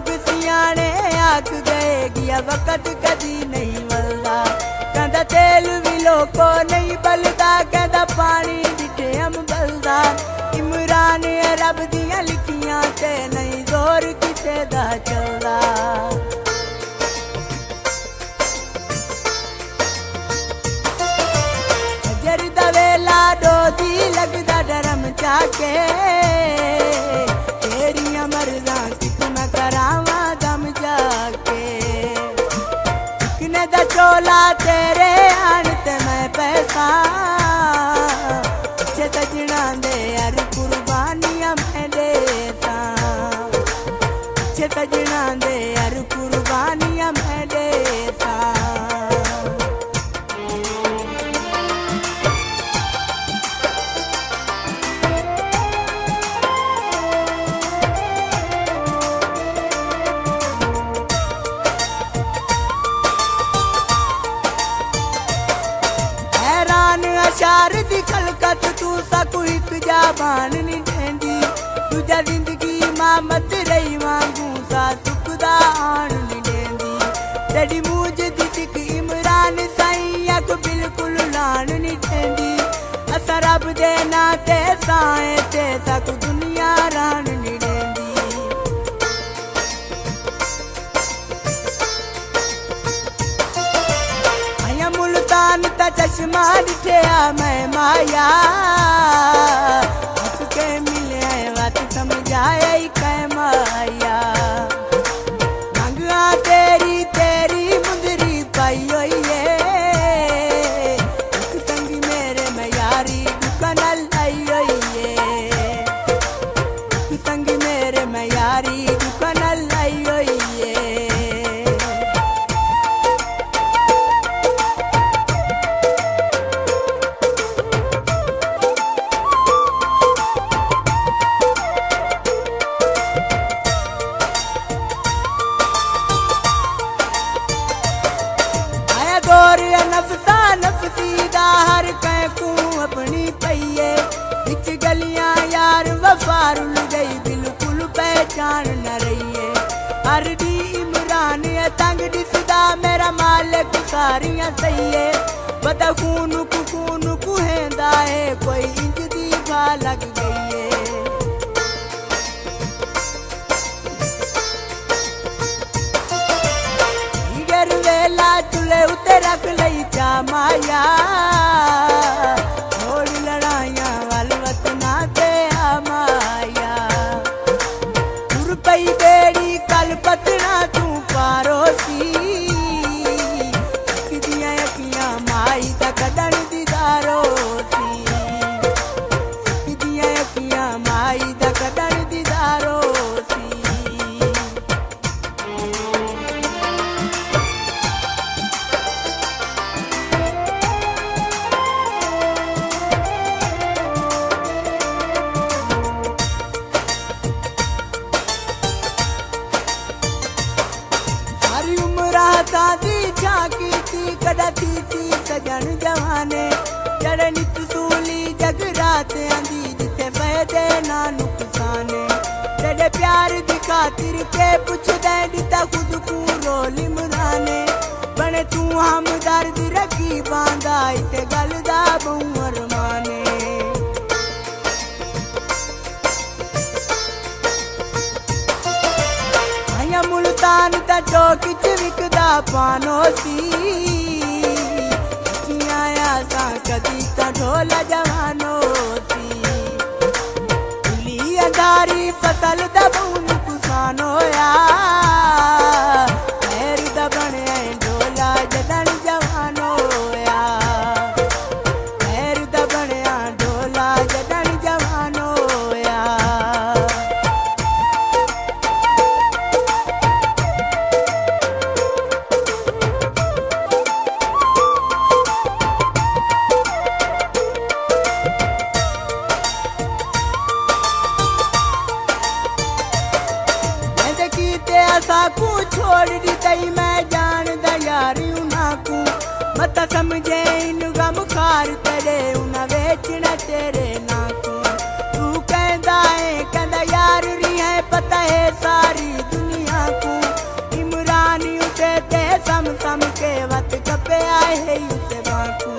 लोग सियाने आख गए गिया वक्त कदी नहीं मिलदा। कहंदा तेल भी लोको नहीं बलदा, कहंदा पानी जिठे हम बलदा। इमरान रब दियां लिखियां ते नहीं जोर किसे दा चलदा। फजर दा वेला डोदी लगदा डरम चाके, तेरियां मर्ज़ां कित मैं करावां दम जाके। किने दा चोला तेरे आन ते मैं पैसा, पिछे सजना दे हर कुर्बानियां मैं देता। पिछे सजना दे हर कुर्बानियां मैं देता। अशार दी खलकत तू साकू एक जाबान नहीं देंदी। तुझा जिंदगी मां मत रही वांगू सा सुख दा आन नहीं देंदी। तेरी मूज दी सिख इमरान साईं अख बिल्कुल लान नहीं देंदी। असा रब दे नाते साए ते साकू दुनिया रान नहीं देंदी। आया मुल्तान ता चश्मा दिठया मैं माया, हस के मिले बात समझाया ही कै माया। मंगा तेरी तेरी मुंदरी पाई होई है, एक संगी मेरे में यारी दुकान लाई होई है। एक संगी मेरे में यारी दुकान लाई होई है। नफसा नफसी दा हर कैकू अपनी पईए। बिच गलियां यार वफा रुल गई बिल्कुल पहचान न रही है। हर दी इमरान तंग दिसदा मेरा मालिक सारियां सही है। बदा खून कु हैंदा है कोई इंज दी खा लग गई है। वेला चूल्हे उत्ते रख लई चा माया, छोड़ लड़ाइयां वाल वतना ते आ माया। तुर पई बेड़ी कल पतना तू पारोसी, किदियां अखियां माई दा कदन दीदारो सी। किदियां अखियां माई दा कदन दीदारो सी। दी झांकी थी कदा थी सजन जवाने। जड़े नित सूली जग रात आंदी जिथे फायदे ना नुकसाने। तेरे प्यार दी खातिर के पुछ दे दिता खुद को रोल इमराने। बने तू हम दर्द रखी बांधा इसे गल दा बहु अरमाने। मुल्तान दा चौक च विकदा पानो सी। आया सा कदी ता ढोला जवानो सी। खुली अंधारी फसल दा बहु नुकसान होया। पैर दा बने ढोला जदन जवानो होया। पैर दा बने ढोला जदन जवानो होया। साकू छोड़ दी तई मैं जान दा यारी उनाकू। मत समझे इन गम खार तेरे उना बेचना तेरे नाकू। तू कहंदा है कहंदा यार री है पता है सारी दुनिया है उसे बांकू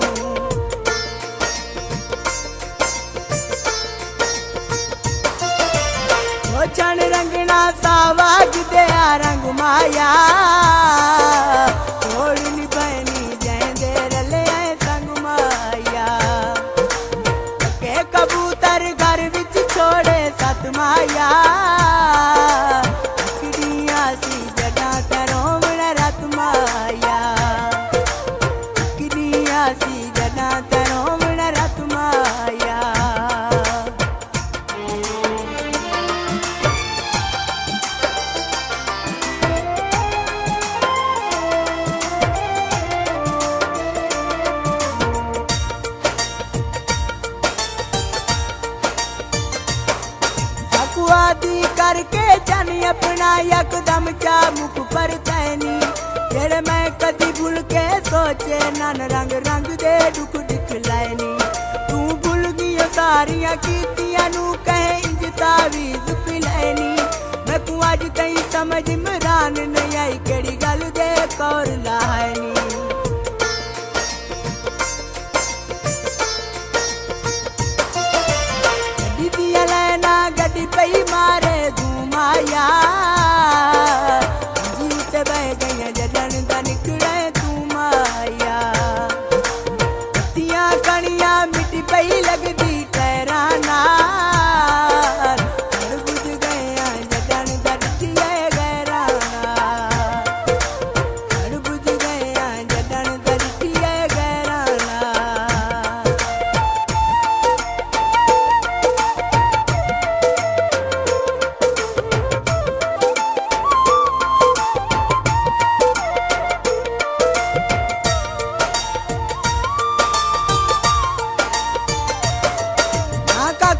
छण रंगना सावाज दया रंग माया थोड़ी बहनी जैंदे रले संग माया के कबूतर घर विच छोड़े सत माया किड़िया सी जड़ा तरोवण रत माया किड़िया सी जड़ा तरोवण रत माया आदि करके जन अपना यकदम चा मुख पर तैनी जेड़े मैं कदी भूल के सोचे नन रंग रंग दे दुख दिखलैनी तू भूल गई सारियां कीतियां नू कहे इंज तावीज पिलैनी मैं को अज तई समझ मरान नहीं आई केड़ी गल दे कौर लाहनी गड्डी पई मारे घुमाया जीत बह गई जडन दा निकले तू माया तिया कणिया मिट्टी पई लगदी टहराना बुझ गया जडन दा दिए गहराना बुझ गया जडन दा दिए गहराना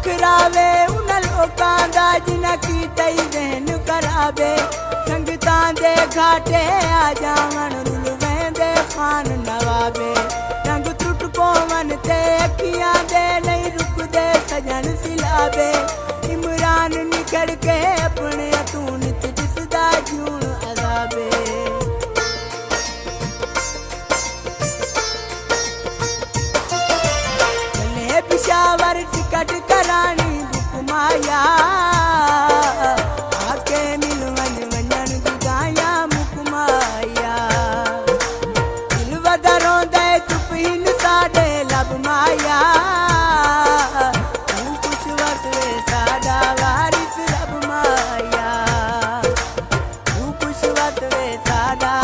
करावे उन लोकां दा जिन्हां की तई जहन करावे संगतां दे घाटे आ जावन रुल वेंदे खान नवाबे रंग टुट पोवन ते अखियां दे नहीं रुकदे सजन सिलावे इमरान निकल के अपने तू नित दिसदा जून अजाबे पिशावर टिकट करानी बुक माया आके मिलवन वंजन गुगाया मुक माया दिल वदरों दे चुप हिन साडे लब माया तू कुछ वसवे साडा वारिस लब माया तू कुछ वसवे साडा